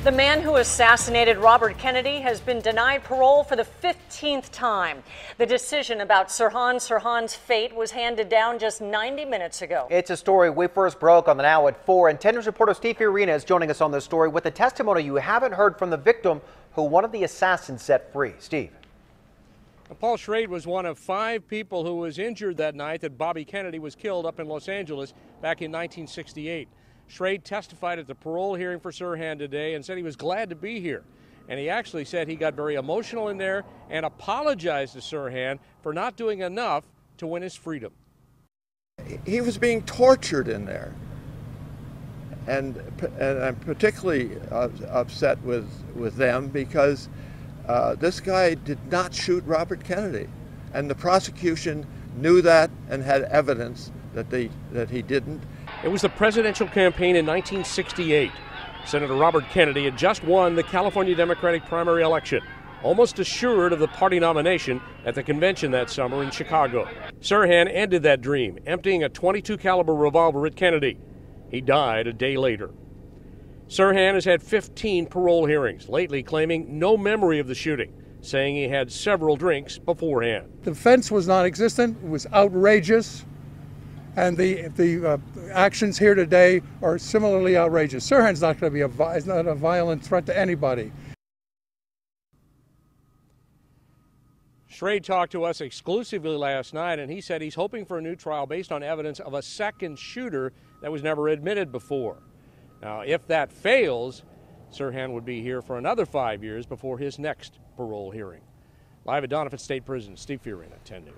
The man who assassinated Robert Kennedy has been denied parole for the 15th time. The decision about Sirhan Sirhan's fate was handed down just 90 minutes ago. It's a story we first broke on the Now at 4, and 10 News reporter Steve Fiorina is joining us on this story with a testimony you haven't heard from the victim who wanted the assassin set free. Steve. Paul Schrade was one of 5 people who was injured that night that Bobby Kennedy was killed up in Los Angeles back in 1968. Schrade testified at the parole hearing for Sirhan today and said he was glad to be here. And he actually said he got very emotional in there and apologized to Sirhan for not doing enough to win his freedom. He was being tortured in there. And I'm particularly upset with them because this guy did not shoot Robert Kennedy. And the prosecution knew that and had evidence that he didn't. It was the presidential campaign in 1968. Senator Robert Kennedy had just won the California Democratic primary election, almost assured of the party nomination at the convention that summer in Chicago. Sirhan ended that dream, emptying a .22 caliber revolver at Kennedy. He died a day later. Sirhan has had 15 parole hearings, lately claiming no memory of the shooting, saying he had several drinks beforehand. The offense was non-existent, it was outrageous, and the actions here today are similarly outrageous. Sirhan's not going to be not a violent threat to anybody. Schrade talked to us exclusively last night, and he said he's hoping for a new trial based on evidence of a second shooter that was never admitted before. Now, if that fails, Sirhan would be here for another 5 years before his next parole hearing. Live at Doniphan State Prison, Steve Fiorina, 10 News.